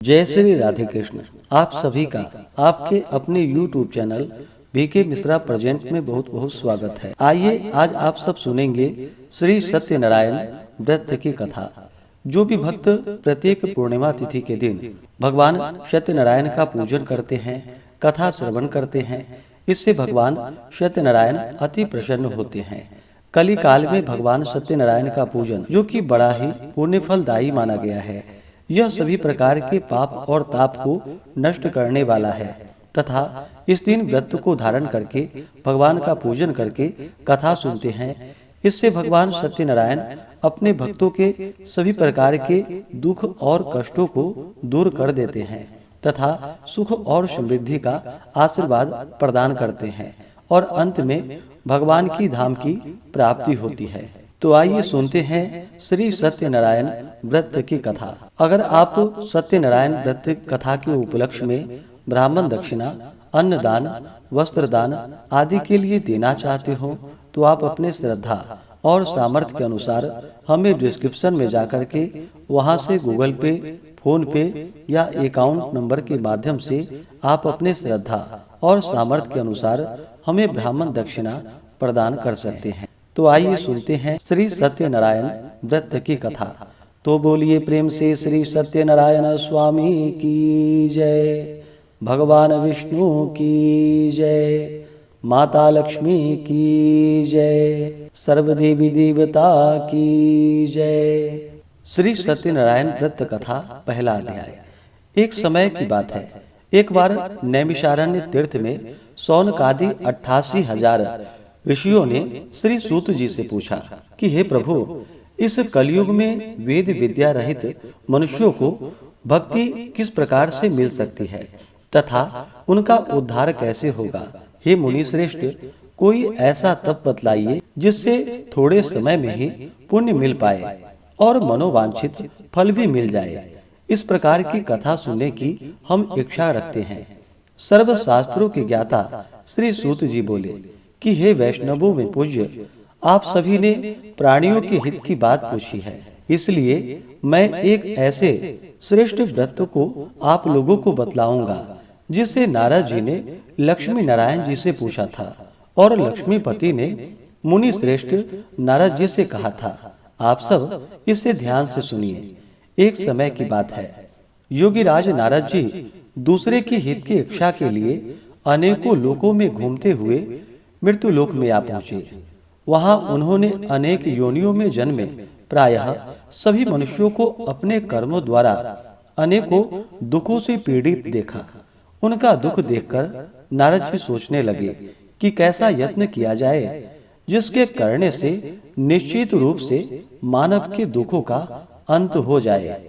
जय श्री राधे कृष्ण। आप सभी का आपके अपने YouTube channel BK Mishra present में बहुत बहुत स्वागत है। आइए आज आप सब सुनेंगे श्री सत्यनारायण व्रत की कथा। जो भी भक्त प्रत्येक पूर्णिमा तिथि के दिन भगवान सत्यनारायण का पूजन करते हैं, कथा श्रवण करते हैं, इससे भगवान सत्यनारायण अति प्रसन्न होते हैं। कली काल में भगवान सत्यनारायण का पूजन जो कि बड़ा ही पुण्य फलदायी माना गया है। यह सभी प्रकार के पाप और ताप को नष्ट करने वाला है तथा इस दिन व्रत को धारण करके भगवान का पूजन करके कथा सुनते हैं। इससे भगवान सत्यनारायण अपने भक्तों के सभी प्रकार के दुख और कष्टों को दूर कर देते हैं तथा सुख और समृद्धि का आशीर्वाद प्रदान करते हैं और अंत में भगवान की धाम की प्राप्ति होती है। तो आइए सुनते हैं श्री सत्यनारायण व्रत की कथा। अगर आप सत्यनारायण व्रत कथा के उपलक्ष्य में ब्राह्मण दक्षिणा, अन्नदान, वस्त्रदान आदि के लिए देना चाहते हो तो आप अपने श्रद्धा और सामर्थ्य के अनुसार हमें डिस्क्रिप्शन में जाकर के वहां से गूगल पे, फोन पे या अकाउंट नंबर के माध्यम से आप अपने श्रद्धा और सामर्थ्य के अनुसार हमें ब्राह्मण दक्षिणा प्रदान कर सकते हैं। तो आइए सुनते हैं श्री सत्यनारायण व्रत की कथा। तो बोलिए प्रेम से श्री सत्यनारायण स्वामी की जय, भगवान विष्णु की जय, माता लक्ष्मी की जय, सर्वदेवी देवता की जय। श्री सत्यनारायण व्रत कथा पहला अध्याय। एक समय की बात है, एक बार नैमिषारण्य तीर्थ में सौनकादि 88,000 ऋषियों ने श्री सूत जी से पूछा कि हे प्रभु, इस कलयुग में वेद विद्या रहित मनुष्यों को भक्ति किस प्रकार से मिल सकती है तथा उनका उद्धार कैसे होगा। हे मुनि श्रेष्ठ, कोई ऐसा तप बतलाइए जिससे थोड़े समय में ही पुण्य मिल पाए और मनोवांछित फल भी मिल जाए। इस प्रकार की कथा सुनने की हम इच्छा रखते हैं। सर्व शास्त्रों के ज्ञाता श्री सूत जी बोले कि हे वैष्णवों में पूज्य, आप सभी ने प्राणियों के हित की बात पूछी है, इसलिए मैं एक ऐसे श्रेष्ठ व्रत को आप लोगों को बतलाऊंगा जिसे नारद जी ने लक्ष्मी नारायण जी से पूछा था और लक्ष्मीपति ने मुनि श्रेष्ठ नारद जी से कहा था। आप सब इसे ध्यान से सुनिए। एक समय की बात है, योगीराज नारद जी दूसरे के हित की इच्छा के लिए अनेकों लोकों में घूमते हुए मृत्यु लोक में आ पहुंचे। वहां उन्होंने अनेक योनियों में जन्मे प्रायः सभी मनुष्यों को अपने कर्मों द्वारा अनेकों दुखों से पीड़ित देखा। उनका दुख देखकर नारद जी सोचने लगे कि कैसा यत्न किया जाए जिसके करने से निश्चित रूप से मानव के दुखों का अंत हो जाए।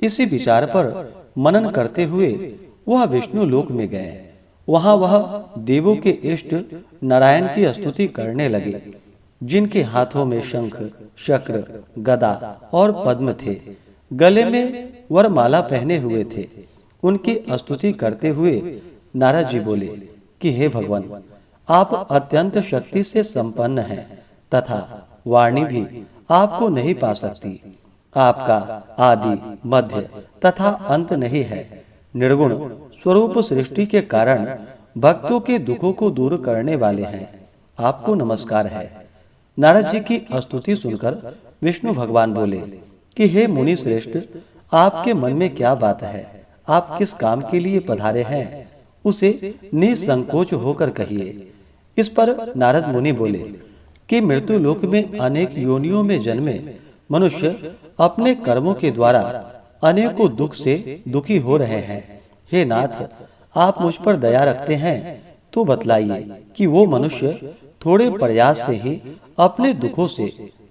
इसी विचार पर मनन करते हुए वह विष्णु लोक में गए। वहां वह देवों के इष्ट नारायण की स्तुति करने लगे, जिनके हाथों में शंख, चक्र, गदा और पद्म थे, गले में वरमाला पहने हुए थे। उनकी स्तुति करते हुए नारद जी बोले कि हे भगवान, आप अत्यंत शक्ति से संपन्न हैं तथा वाणी भी आपको नहीं पा सकती। आपका आदि, मध्य तथा अंत नहीं है। निर्गुण स्वरूप सृष्टि के कारण भक्तों के दुखों को दूर करने वाले हैं। आपको नमस्कार है। नारद जी की स्तुति सुनकर विष्णु भगवान बोले कि हे मुनि श्रेष्ठ, आपके मन में क्या बात है? आप किस काम के लिए पधारे हैं? उसे निसंकोच होकर कहिए। इस पर नारद मुनि बोले कि मृत्यु लोक में अनेक योनियों में जन्मे मनुष्य अपने कर्मों के द्वारा अनेकों दुख से दुखी हो रहे हैं। हे नाथ, आप मुझ पर दया रखते हैं तो बतलाइए कि वो मनुष्य थोड़े प्रयास से ही अपने दुखों से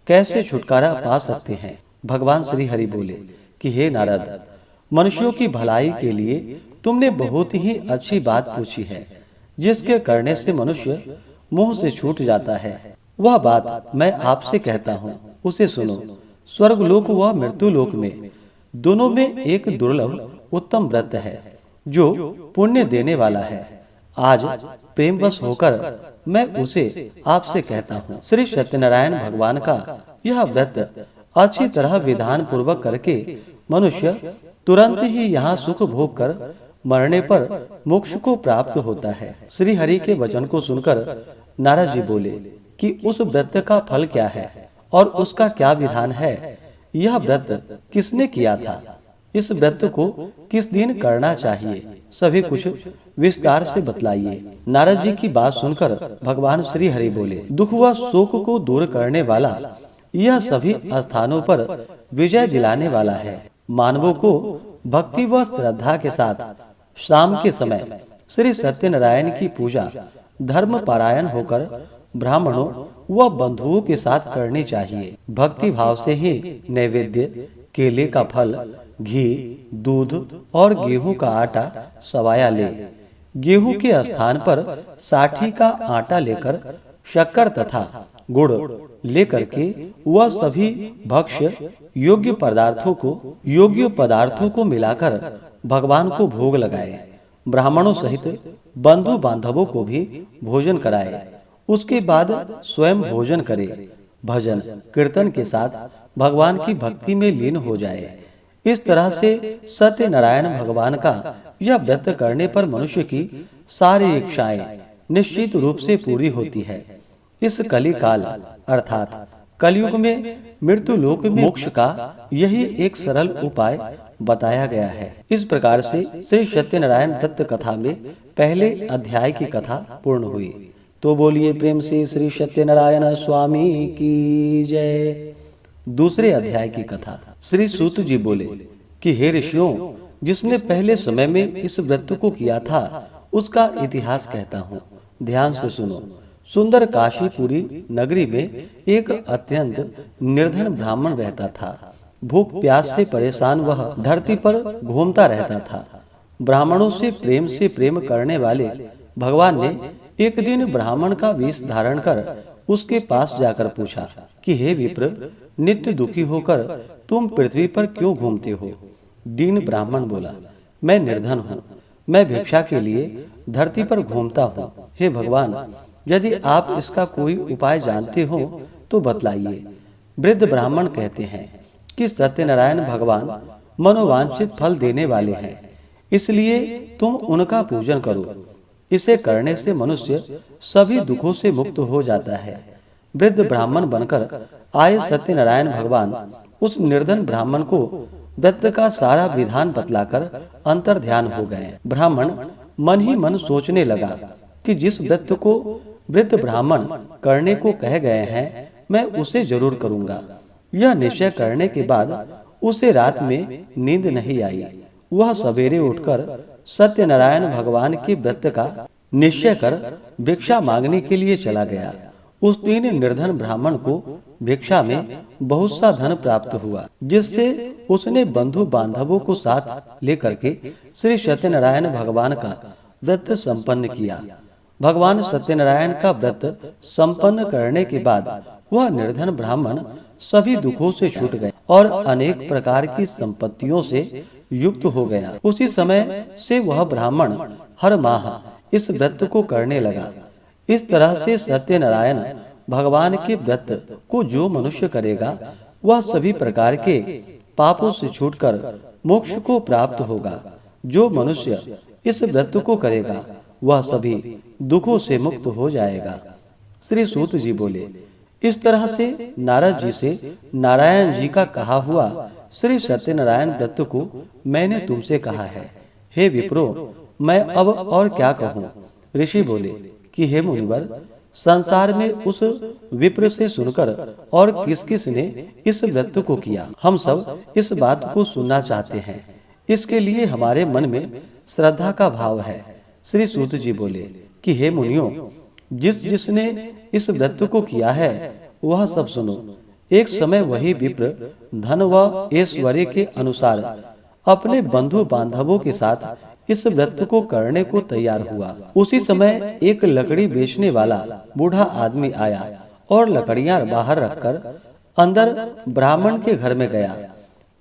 कैसे छुटकारा पा सकते हैं। भगवान श्री हरि बोले कि हे नारद, मनुष्यों की भलाई के लिए तुमने बहुत ही अच्छी बात पूछी है, जिसके करने से मनुष्य मोह से छूट जाता है। वह बात मैं आपसे कहता हूँ, उसे सुनो। स्वर्ग लोक व मृत्यु लोक में दोनों में एक दुर्लभ उत्तम व्रत है जो पुण्य देने वाला है। आज प्रेमवश होकर मैं उसे आपसे कहता हूँ। श्री सत्यनारायण भगवान का यह व्रत अच्छी तरह विधान पूर्वक करके मनुष्य तुरंत ही यहाँ सुख भोग कर मरने पर मोक्ष को प्राप्त होता है। श्री हरि के वचन को सुनकर नारद जी बोले कि उस व्रत का फल क्या है और उसका क्या विधान है? यह व्रत किसने किया था? इस व्रत को किस दिन करना चाहिए? सभी कुछ विस्तार से बतलाइए। नारद जी की बात सुनकर भगवान श्री हरि बोले, दुख व शोक को दूर करने वाला यह सभी स्थानों पर विजय दिलाने वाला है। मानवों को भक्ति व श्रद्धा के साथ शाम के समय श्री सत्यनारायण की पूजा धर्म पारायण होकर ब्राह्मणों व बंधुओं के साथ करनी चाहिए। भक्ति भाव से ही नैवेद्य, केले का फल, घी, दूध और गेहूं का आटा सवाया ले। गेहूं के स्थान पर साठी का आटा लेकर शक्कर तथा गुड़ लेकर के वह सभी भक्ष्य योग्य पदार्थों को मिलाकर भगवान को भोग लगाए। ब्राह्मणों सहित बंधु बांधवों को भी भोजन कराए। उसके बाद स्वयं भोजन करे। भजन कीर्तन के साथ भगवान की भक्ति में लीन हो जाए। इस तरह से सत्यनारायण भगवान का यह व्रत करने पर मनुष्य की सारी इच्छाएं निश्चित रूप से पूरी होती है। इस कली काल अर्थात कलयुग में मृत्यु लोक में मोक्ष का यही एक सरल उपाय बताया गया है। इस प्रकार से श्री सत्यनारायण व्रत कथा में पहले अध्याय की कथा पूर्ण हुई। तो बोलिए प्रेम से श्री सत्यनारायण स्वामी की जय। दूसरे अध्याय की कथा। श्री सूत जी बोले कि हे ऋषियों, जिसने पहले समय में इस व्रत को किया था उसका इतिहास कहता हूँ, ध्यान से सुनो। सुंदर काशीपुरी नगरी में एक अत्यंत निर्धन ब्राह्मण रहता था। भूख प्यास से परेशान वह धरती पर घूमता रहता था। ब्राह्मणों से प्रेम करने वाले भगवान ने एक दिन ब्राह्मण का वेश धारण कर उसके पास जाकर पूछा कि हे विप्र, नित्य दुखी होकर तुम पृथ्वी पर क्यों घूमते हो? दीन ब्राह्मण बोला, मैं निर्धन हूँ, मैं भिक्षा के लिए धरती पर घूमता हूँ। हे भगवान, यदि आप इसका कोई उपाय जानते हो तो बतलाइए। वृद्ध ब्राह्मण कहते हैं कि सत्यनारायण भगवान मनोवांछित फल देने वाले हैं, इसलिए तुम उनका पूजन करो। इसे करने से मनुष्य सभी दुखों से मुक्त हो जाता है। वृद्ध ब्राह्मण बनकर आए सत्यनारायण भगवान उस निर्धन ब्राह्मण को व्रत का सारा विधान बतलाकर अंतर ध्यान हो गए। ब्राह्मण मन ही मन सोचने लगा कि जिस व्रत को वृद्ध ब्राह्मण करने को कह गए हैं, मैं उसे जरूर करूंगा। यह निश्चय करने के बाद उसे रात में नींद नहीं आई। वह सवेरे उठकर सत्यनारायण भगवान के व्रत का निश्चय कर भिक्षा मांगने के लिए चला गया। उस दिन निर्धन ब्राह्मण को भिक्षा में बहुत सा धन प्राप्त हुआ, जिससे उसने बंधु बांधवों को साथ लेकर के श्री सत्यनारायण भगवान का व्रत संपन्न किया। भगवान सत्यनारायण का व्रत संपन्न करने के बाद वह निर्धन ब्राह्मण सभी दुखों से छूट गया और अनेक प्रकार की संपत्तियों से युक्त हो गया। उसी समय से वह ब्राह्मण हर माह इस व्रत को करने लगा। इस तरह से सत्यनारायण भगवान के व्रत को जो मनुष्य करेगा वह सभी प्रकार के पापों से छूटकर मोक्ष को प्राप्त होगा। जो मनुष्य इस व्रत को करेगा वह सभी दुखों से मुक्त हो जाएगा। श्री सूत जी बोले, इस तरह से नारद जी से नारायण जी का कहा हुआ श्री सत्यनारायण व्रत को मैंने तुमसे कहा है। हे विप्रो, मैं अब और क्या कहूँ? ऋषि बोले कि हे मुनिवर, संसार में उस विप्र से सुनकर और किस किस ने इस व्रत को किया, हम सब इस बात को सुनना चाहते हैं। इसके लिए हमारे मन में श्रद्धा का भाव है। श्री सूत जी बोले कि हे मुनियों, जिसने इस व्रत को किया है वह सब सुनो। एक समय वही विप्र धन व ऐश्वर्य के अनुसार अपने बंधु बांधवों के साथ इस व्रत को करने को तैयार हुआ। उसी समय एक लकड़ी बेचने वाला बूढ़ा आदमी आया और लकड़ियां बाहर रखकर अंदर ब्राह्मण के घर में गया।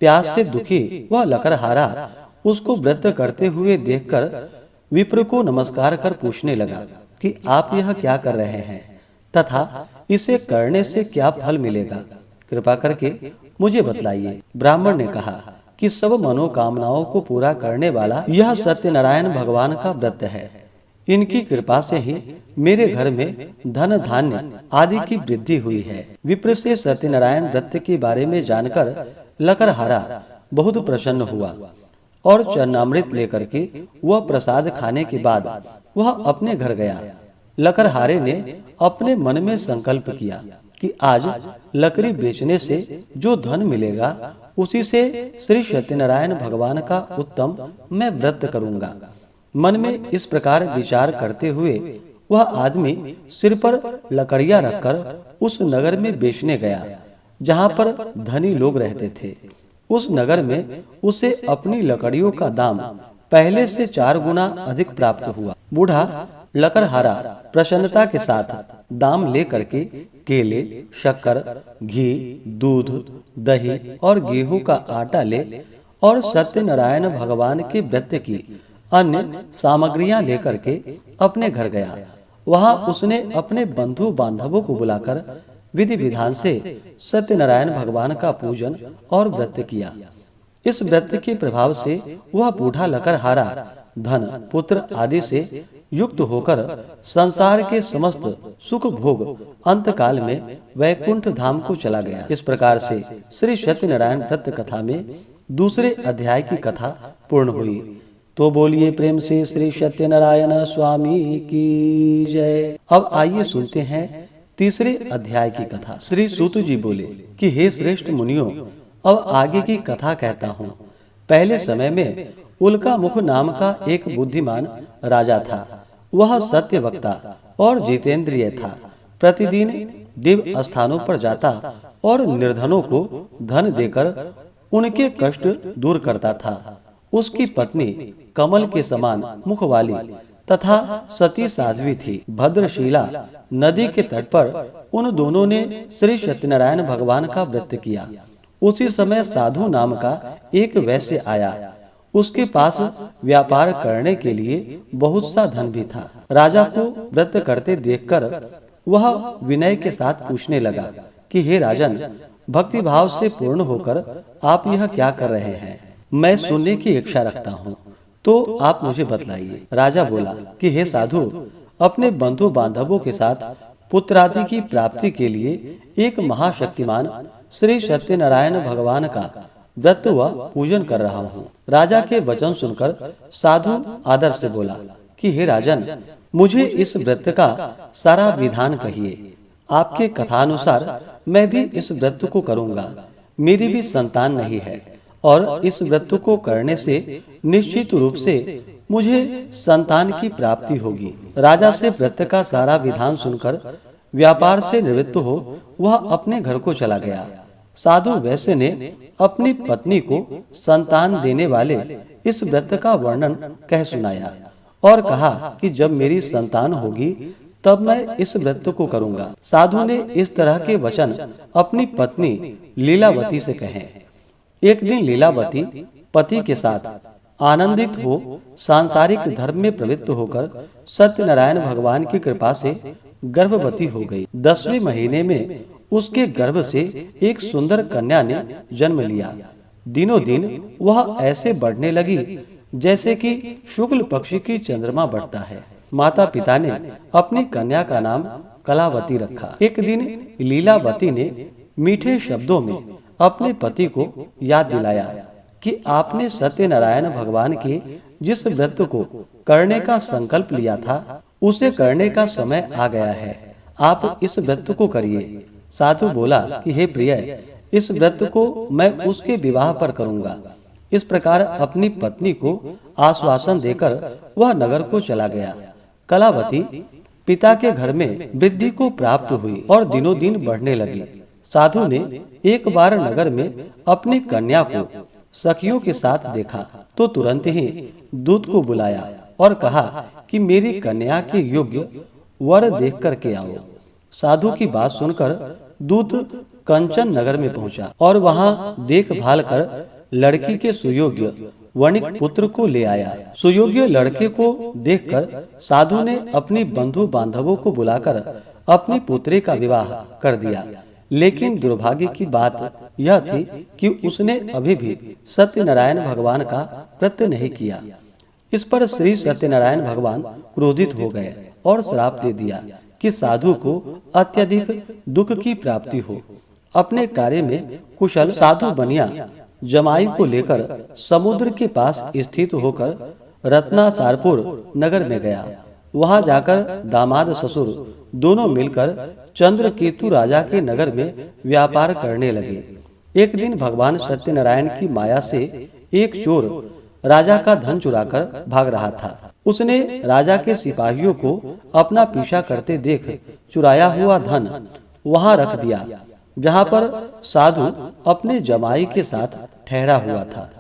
प्यास से दुखी वह लकड़हारा उसको व्रत करते हुए देखकर विप्र को नमस्कार कर पूछने लगा कि आप यह क्या कर रहे हैं तथा इसे करने से क्या फल मिलेगा, कृपा करके मुझे बतलाइए। ब्राह्मण ने कहा, कि सब मनोकामनाओं को पूरा करने वाला यह सत्यनारायण भगवान का व्रत है। इनकी कृपा से ही मेरे घर में धन धान्य आदि की वृद्धि हुई है। विप्र से सत्यनारायण व्रत के बारे में जानकर लकड़हारा बहुत प्रसन्न हुआ और चरणामृत लेकर के वह प्रसाद खाने के बाद वह अपने घर गया। लकड़हारे ने अपने मन में संकल्प किया कि आज लकड़ी बेचने से जो धन मिलेगा उसी से श्री सत्यनारायण भगवान का उत्तम मैं व्रत करूंगा। मन में इस प्रकार विचार करते हुए वह आदमी सिर पर लकड़ियां रखकर उस नगर में बेचने गया जहाँ पर धनी लोग रहते थे। उस नगर में उसे अपनी लकड़ियों का दाम पहले से 4 गुना अधिक प्राप्त हुआ। बूढ़ा लकड़हारा प्रसन्नता के साथ दाम ले करके केले, शक्कर, घी, दूध, दही और गेहूं का आटा ले और सत्यनारायण भगवान के व्रत की अन्य सामग्रियां लेकर के अपने घर गया। वहां उसने अपने बंधु बांधवों को बुलाकर विधि विधान से सत्यनारायण भगवान का पूजन और व्रत किया। इस व्रत के प्रभाव से वह बूढ़ा लकड़हारा धन, पुत्र आदि से युक्त होकर संसार के समस्त सुख भोग अंतकाल में वैकुंठ धाम को चला गया। इस प्रकार से श्री सत्यनारायण व्रत कथा में दूसरे अध्याय की कथा पूर्ण हुई। तो बोलिए प्रेम से श्री सत्यनारायण स्वामी की जय। अब आइए सुनते हैं तीसरे अध्याय की कथा। श्री सूत जी बोले कि हे श्रेष्ठ मुनियों, अब आगे की कथा कहता हूँ। पहले समय में उल्का मुख नाम का एक बुद्धिमान राजा था। वह सत्य वक्ता और जितेंद्रिय था। प्रतिदिन दिव्य स्थानों पर जाता और निर्धनों को धन देकर उनके कष्ट दूर करता था। उसकी पत्नी कमल के समान मुख वाली तथा सती साध्वी थी। भद्रशिला नदी के तट पर उन दोनों ने श्री सत्यनारायण भगवान का व्रत किया। उसी समय साधु नाम का एक वैश्य आया। उसके पास व्यापार करने के लिए बहुत सा धन भी था। राजा को व्रत करते देखकर वह विनय के साथ पूछने लगा कि हे राजन, भक्ति भाव से पूर्ण होकर आप यह क्या कर रहे हैं? मैं सुनने की इच्छा रखता हूँ, तो आप मुझे बतलाइए। राजा बोला कि हे साधु, अपने बंधु बांधवों के साथ पुत्रादि की प्राप्ति के लिए एक महाशक्तिमान श्री सत्यनारायण भगवान का व्रत व पूजन कर रहा हूँ। राजा के वचन सुनकर साधु आदर से बोला कि हे राजन, मुझे इस व्रत का सारा विधान कहिए। आपके कथानुसार मैं भी इस व्रत को करूँगा। मेरी भी संतान नहीं है और इस व्रत को करने से निश्चित रूप से मुझे संतान की प्राप्ति होगी। राजा से व्रत का सारा विधान सुनकर व्यापार से निवृत्त हो वह अपने घर को चला गया। साधु वैश्य ने अपनी पत्नी को संतान देने वाले इस व्रत का वर्णन कह सुनाया और कहा कि जब मेरी संतान होगी तब मैं इस व्रत को करूंगा। साधु ने इस तरह के वचन अपनी पत्नी लीलावती से कहे। एक दिन लीलावती पति के साथ आनंदित हो सांसारिक धर्म में प्रवृत्त होकर सत्यनारायण भगवान की कृपा से गर्भवती हो गई। 10वें महीने में उसके गर्भ से एक सुंदर कन्या ने जन्म लिया। दिनों दिन वह ऐसे बढ़ने लगी जैसे कि शुक्ल पक्ष की चंद्रमा बढ़ता है। माता पिता ने अपनी कन्या का नाम कलावती रखा। एक दिन लीलावती ने मीठे शब्दों में अपने पति को याद दिलाया कि आपने सत्यनारायण भगवान के जिस व्रत को करने का संकल्प लिया था उसे करने का समय आ गया है। आप इस व्रत को करिए। साधु बोला कि हे प्रिय, इस व्रत को मैं उसके विवाह पर करूंगा। इस प्रकार अपनी पत्नी को आश्वासन देकर वह नगर को चला गया। कलावती पिता के घर में वृद्धि को प्राप्त हुई और दिनों दिन बढ़ने लगी। साधु ने एक बार नगर में अपनी कन्या को सखियों के साथ देखा तो तुरंत ही दूत को बुलाया और कहा कि मेरी कन्या के योग्य वर देख कर के आओ। साधु की बात सुनकर दूत कंचन नगर में पहुंचा और वहां देखभाल कर लड़की के सुयोग्य वणिक पुत्र को ले आया। सुयोग्य लड़के को देखकर साधु ने अपनी बंधु बांधवों को बुलाकर अपनी पुत्री का विवाह कर दिया। लेकिन दुर्भाग्य की बात यह थी कि उसने अभी भी सत्यनारायण भगवान का व्रत नहीं किया। इस पर श्री सत्यनारायण भगवान क्रोधित हो गए और श्राप दे दिया कि साधु को अत्यधिक दुख की प्राप्ति हो। अपने कार्य में कुशल साधु बनिया जमाई को लेकर समुद्र के पास स्थित होकर रत्नासारपुर नगर में गया। वहां जाकर दामाद ससुर दोनों मिलकर चंद्रकेतु राजा के नगर में व्यापार करने लगे। एक दिन भगवान सत्यनारायण की माया से एक चोर राजा का धन चुराकर भाग रहा था। उसने राजा के सिपाहियों को अपना पीछा करते देख चुराया हुआ धन वहां रख दिया जहां पर साधु अपने जमाई के साथ ठहरा हुआ था।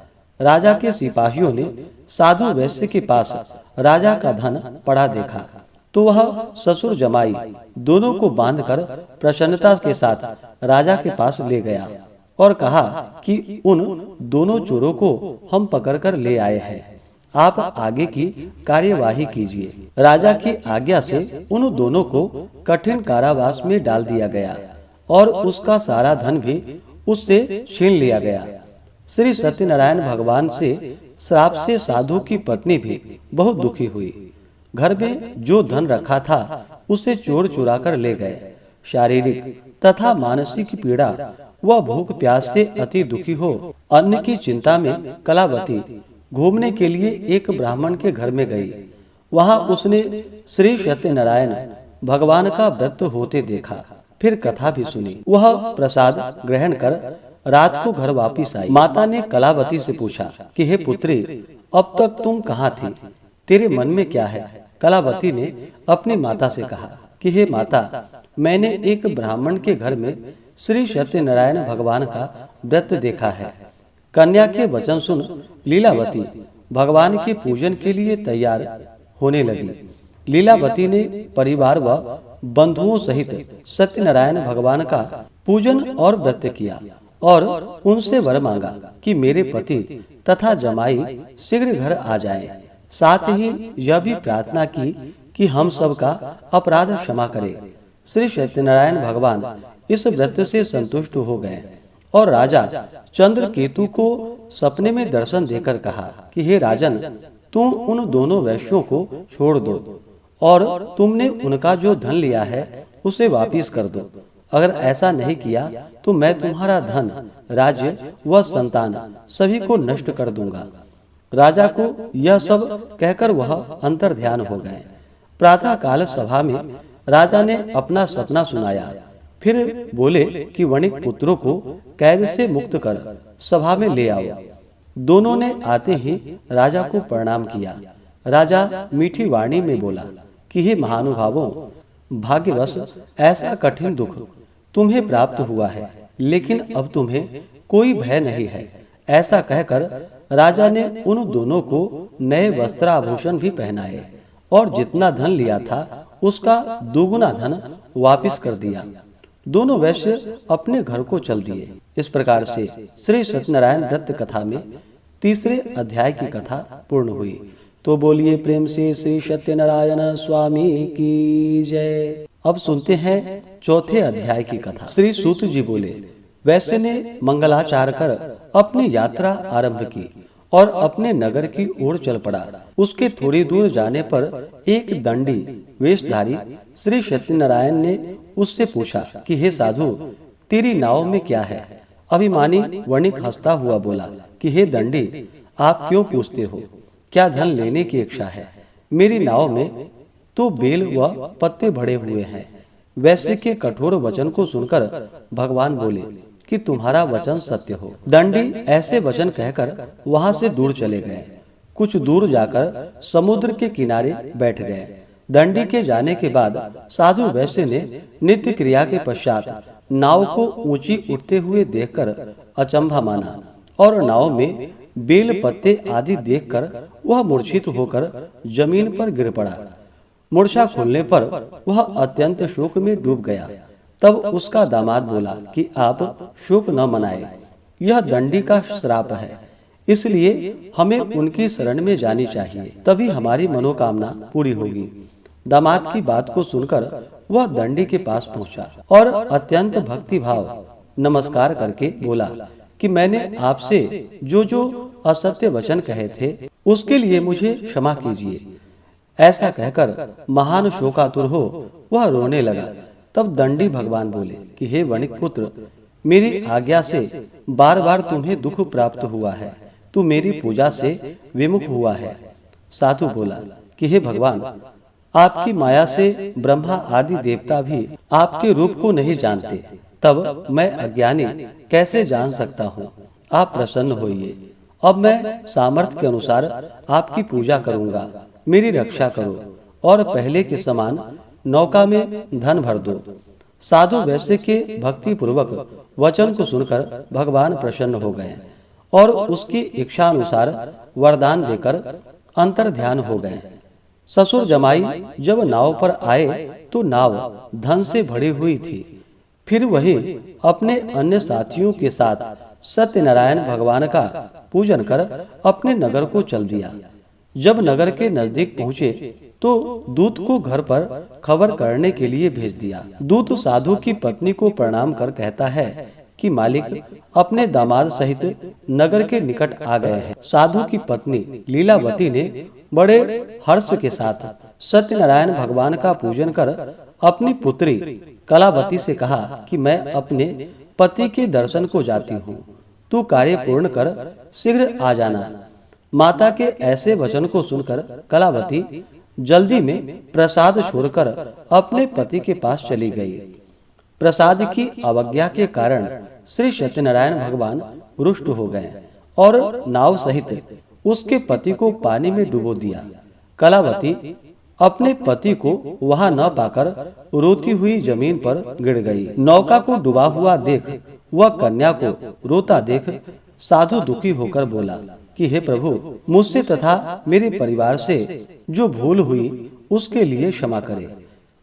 राजा के सिपाहियों ने साधु वैश्य के पास राजा का धन पड़ा देखा तो वह ससुर जमाई दोनों को बांधकर प्रसन्नता के साथ राजा के पास ले गया और कहा कि उन दोनों चोरों को हम पकड़कर ले आए हैं, आप आगे की कार्यवाही कीजिए। राजा की आज्ञा से उन दोनों को कठिन कारावास में डाल दिया गया और उसका सारा धन भी उससे छीन लिया गया। श्री सत्यनारायण भगवान से श्राप से साधु की पत्नी भी बहुत दुखी हुई। घर में जो धन रखा था उसे चोर चुरा कर ले गए। शारीरिक तथा मानसिक पीड़ा व भूख प्यास से अति दुखी हो अन्न की चिंता में कलावती घूमने के लिए एक ब्राह्मण के घर में गई। वहां उसने श्री सत्यनारायण भगवान का व्रत होते देखा, फिर कथा भी सुनी। वह प्रसाद ग्रहण कर रात को घर वापिस आई। माता ने कलावती से पूछा कि हे पुत्री, अब तक तुम कहाँ थी, तेरे मन में क्या है? कलावती ने अपनी माता से कहा कि हे माता, मैंने एक ब्राह्मण के घर में श्री सत्यनारायण भगवान का व्रत देखा है। कन्या के वचन सुन लीलावती भगवान के पूजन के लिए तैयार होने लगी। लीलावती ने परिवार व बंधुओं सहित सत्यनारायण भगवान का पूजन और व्रत किया और उनसे वर मांगा कि मेरे पति तथा जमाई शीघ्र घर आ जाएं। साथ ही यह भी प्रार्थना की कि हम सब का अपराध क्षमा करे। श्री सत्यनारायण भगवान इस व्रत से संतुष्ट हो गए और राजा चंद्रकेतु को सपने में दर्शन देकर कहा कि हे राजन, तुम उन दोनों वैश्यों को छोड़ दो और तुमने उनका जो धन लिया है उसे वापिस कर दो। अगर ऐसा नहीं किया तो मैं तुम्हारा धन, राज्य व संतान सभी को नष्ट कर दूंगा। राजा को यह सब कहकर वह अंतर ध्यान हो गए। प्रातः काल सभा में राजा ने अपना सपना सुनाया। फिर बोले कि वणिक पुत्रों को कैद से मुक्त कर सभा में ले आओ। दोनों ने आते ही राजा को प्रणाम किया। राजा मीठी वाणी में बोला कि हे महानुभावों, भाग्यवश ऐसा कठिन दुख तुम्हें प्राप्त हुआ है, लेकिन अब तुम्हें कोई भय नहीं है। ऐसा कहकर राजा ने उन दोनों को नए वस्त्राभूषण भी पहनाए और जितना धन लिया था उसका दोगुना धन वापिस कर दिया। दोनों वैश्य अपने घर को चल दिए। इस प्रकार से श्री सत्यनारायण व्रत कथा में तीसरे अध्याय की कथा पूर्ण हुई। तो बोलिए प्रेम से श्री सत्यनारायण स्वामी की जय। अब सुनते हैं चौथे अध्याय की कथा। श्री सूत जी बोले, वैश्य ने मंगलाचार कर अपनी यात्रा आरंभ की और अपने नगर की ओर चल पड़ा। उसके थोड़ी दूर जाने पर एक दंडी वेशधारी श्री सत्यनारायण ने उससे पूछा कि हे साधु, तेरी नाव में क्या है? अभिमानी वणिक हंसता हुआ बोला कि हे दंडी, आप क्यों पूछते हो? क्या धन लेने की इच्छा है? मेरी नाव में तो बेल व पत्ते भरे हुए हैं। वैश्य के कठोर वचन को सुनकर भगवान बोले कि तुम्हारा वचन सत्य हो। दंडी ऐसे वचन कहकर वहां से दूर चले गए। कुछ दूर जाकर समुद्र के किनारे बैठ गए। दंडी के जाने के बाद साधु वैश्य ने नित्य क्रिया के पश्चात नाव को ऊंची उठते हुए देखकर अचंभा माना और नाव में बेल पत्ते आदि देखकर वह मूर्छित होकर जमीन पर गिर पड़ा। मूर्छा खुलने पर वह अत्यंत शोक में डूब गया। तब उसका दामाद बोला कि आप शोक न मनाए, यह दंडी का श्राप है, इसलिए हमें उनकी शरण में जानी चाहिए, तभी हमारी मनोकामना पूरी होगी। दामाद की बात को सुनकर वह दंडी के पास पहुंचा और अत्यंत भक्ति भाव नमस्कार करके बोला कि मैंने आपसे जो जो असत्य वचन कहे थे उसके लिए मुझे क्षमा कीजिए। ऐसा कहकर महान शोकातुर हो वह रोने लगा। तब दंडी भगवान बोले कि हे वणिक पुत्र, मेरी आज्ञा से बार बार तुम्हें दुख प्राप्त हुआ है, तू मेरी पूजा से विमुख हुआ है। साधु बोला कि हे भगवान, आपकी माया से ब्रह्मा आदि देवता भी आपके रूप को नहीं जानते, तब मैं अज्ञानी कैसे जान सकता हूँ। आप प्रसन्न होइए। अब मैं सामर्थ्य के अनुसार आपकी पूजा करूंगा, मेरी रक्षा करो और पहले के समान नौका में धन भर दो। साधु वैश्य के भक्ति पूर्वक वचन को सुनकर भगवान प्रसन्न हो गए और उसकी इच्छा अनुसार वरदान देकर अंतर ध्यान हो गए। ससुर जमाई जब नाव पर आए तो नाव धन से भरी हुई थी। फिर वही अपने अन्य साथियों के साथ सत्यनारायण भगवान का पूजन कर अपने नगर को चल दिया। जब नगर के नजदीक पहुँचे तो दूत को घर पर खबर करने के लिए भेज दिया। दूत साधु की पत्नी को प्रणाम कर कहता है कि मालिक अपने दामाद सहित नगर के निकट आ गए हैं। साधु की पत्नी लीलावती ने बड़े हर्ष के साथ सत्यनारायण भगवान का पूजन कर अपनी पुत्री कलावती से कहा कि मैं अपने पति के दर्शन को जाती हूँ, तू कार्य पूर्ण कर शीघ्र आ जाना। माता के ऐसे वचन को सुनकर कलावती जल्दी में प्रसाद छोड़कर अपने पति के पास चली गई। प्रसाद की अवज्ञा के कारण श्री सत्यनारायण भगवान रुष्ट हो गए और नाव सहित उसके पति को पानी में डुबो दिया। कलावती अपने पति को वहां न पाकर रोती हुई जमीन पर गिर गई। नौका को डूबा हुआ देख वह कन्या को रोता देख साधु दुखी होकर बोला कि हे प्रभु, मुझसे तथा मेरे परिवार से जो भूल हुई उसके लिए क्षमा करे।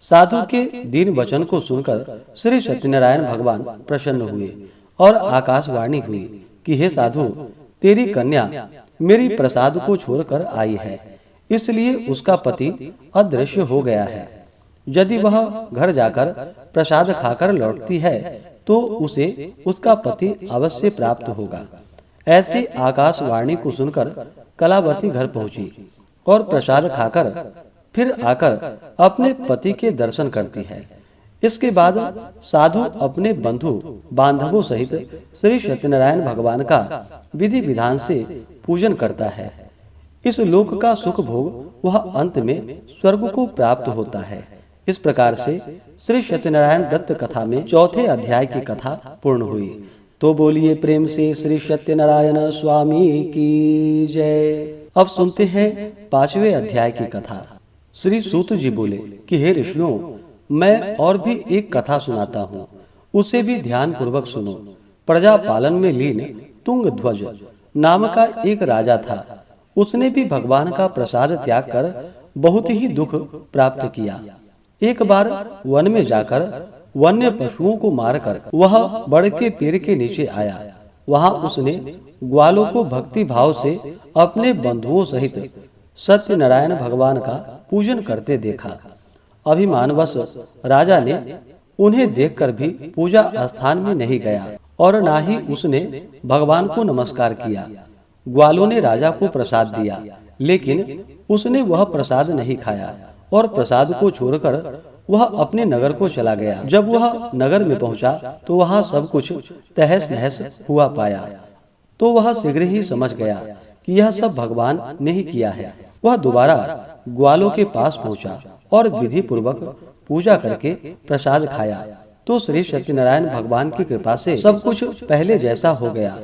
साधु के दीन वचन को सुनकर श्री सत्यनारायण भगवान प्रसन्न हुए और आकाशवाणी हुई कि हे साधु, तेरी कन्या मेरी प्रसाद को छोड़कर आई है, इसलिए उसका पति अदृश्य हो गया है। यदि वह घर जाकर प्रसाद खाकर लौटती है तो उसे उसका पति अवश्य प्राप्त होगा। ऐसी आकाशवाणी को सुनकर कलावती घर पहुंची और प्रसाद खाकर फिर आकर अपने पति के दर्शन करती है। इसके बाद साधु अपने बंधु बांधवों सहित श्री सत्यनारायण भगवान का विधि विधान से पूजन करता है। इस लोक का सुख भोग वह अंत में स्वर्ग को प्राप्त होता है। इस प्रकार से श्री सत्यनारायण व्रत कथा में चौथे अध्याय की कथा पूर्ण हुई। तो बोलिए प्रेम से श्री सत्यनारायण स्वामी की जय। अब सुनते हैं 5वें अध्याय की कथा। श्री सूत जी बोले कि हे ऋषियों, मैं और भी एक कथा सुनाता हूँ, उसे भी ध्यान पूर्वक सुनो। प्रजा पालन में लीन तुंगध्वज नाम का एक राजा था। उसने भी भगवान का प्रसाद त्याग कर बहुत ही दुख प्राप्त किया। एक बार वन में जाकर वन्य पशुओं को मारकर वह बड़ के पेड़ के नीचे आया। वहां उसने ग्वालों को भक्ति भाव से अपने बंधुओं सहित सत्यनारायण भगवान का पूजन करते देखा। अभिमानवश राजा ने उन्हें देखकर भी पूजा स्थान में नहीं गया और ना ही उसने भगवान को नमस्कार किया। ग्वालों ने राजा को प्रसाद दिया, लेकिन उसने वह प्रसाद नहीं खाया और प्रसाद को छोड़कर वह अपने नगर को चला गया। जब वह नगर में पहुंचा तो वहां सब कुछ तहस नहस हुआ पाया, तो वह शीघ्र ही समझ गया कि यह सब भगवान ने ही किया है। वह दोबारा ग्वालों के पास पहुंचा और विधि पूर्वक पूजा करके प्रसाद खाया, तो श्री सत्यनारायण भगवान की कृपा से सब कुछ पहले जैसा हो गया।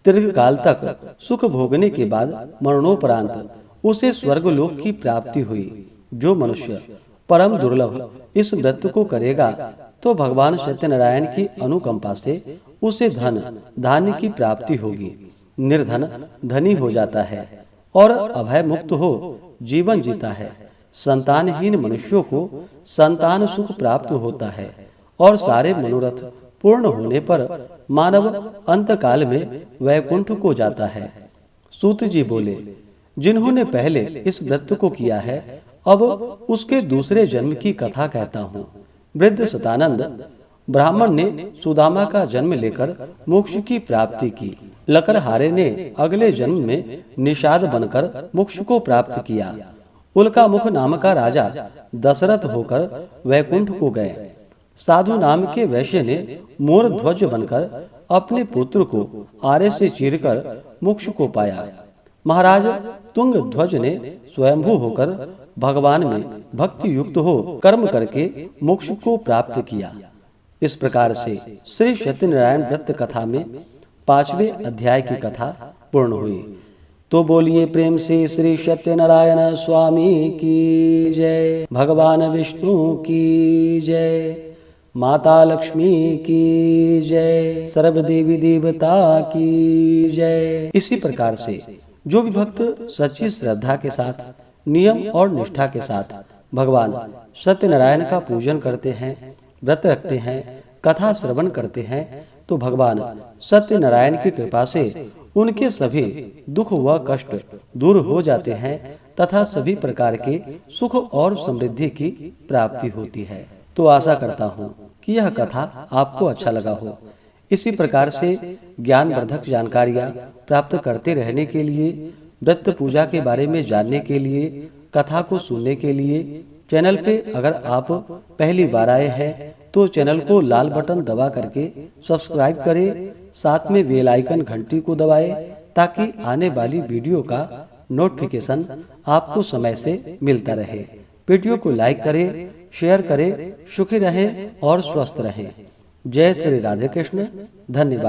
दीर्घ काल तक सुख भोगने के बाद मरणोपरांत उसे स्वर्गलोक की प्राप्ति हुई। जो मनुष्य परम दुर्लभ इस व्रत को करेगा तो भगवान सत्यनारायण की अनुकंपा से उसे धन धान्य की प्राप्ति होगी। निर्धन धनी हो जाता है और अभय मुक्त हो जीवन जीता है। संतानहीन मनुष्यों को संतान सुख प्राप्त होता है और सारे मनोरथ पूर्ण होने पर मानव अंत काल में वैकुंठ को जाता है। सूत जी बोले, जिन्होंने पहले इस व्रत को किया है अब उसके दूसरे जन्म की कथा कहता हूँ। वृद्ध सतानंद ब्राह्मण ने सुदामा का जन्म लेकर मोक्ष की प्राप्ति की। लकड़हारे ने अगले जन्म में निषाद बनकर मोक्ष को प्राप्त किया। उल्कामुख नाम का राजा दशरथ होकर वैकुंठ को गए। साधु नाम के वैश्य ने मोर ध्वज बनकर अपने पुत्र को आरे से चीरकर मोक्ष को पाया। महाराज तुंग ध्वज ने स्वयंभू होकर भगवान में भक्ति युक्त हो कर्म करके मोक्ष को प्राप्त किया। इस प्रकार से श्री सत्यनारायण व्रत कथा में 5वें अध्याय की कथा पूर्ण हुई। तो बोलिए प्रेम से श्री सत्यनारायण स्वामी की जय, भगवान विष्णु की जय, माता लक्ष्मी की जय, सर्व देवी देवता की जय। इसी प्रकार से जो भी भक्त सच्ची श्रद्धा के साथ नियम और निष्ठा के साथ भगवान सत्यनारायण का पूजन करते हैं, व्रत रखते हैं, कथा श्रवण करते हैं, तो भगवान सत्यनारायण की कृपा से उनके सभी दुख व कष्ट दूर हो जाते हैं तथा सभी प्रकार के सुख और समृद्धि की प्राप्ति होती है। तो आशा करता हूँ कि यह कथा आपको अच्छा लगा हो। इसी प्रकार से ज्ञानवर्धक जानकारियाँ प्राप्त करते रहने के लिए, व्रत पूजा के बारे में जानने के लिए, कथा को सुनने के लिए चैनल पे अगर आप पहली बार आए हैं तो चैनल को लाल बटन दबा करके सब्सक्राइब करें, साथ में बेल आइकन घंटी को दबाएं ताकि आने वाली वीडियो का नोटिफिकेशन आपको समय से मिलता रहे। वीडियो को लाइक करें, शेयर करें। सुखी रहें और स्वस्थ रहें। जय श्री राधे कृष्ण। धन्यवाद।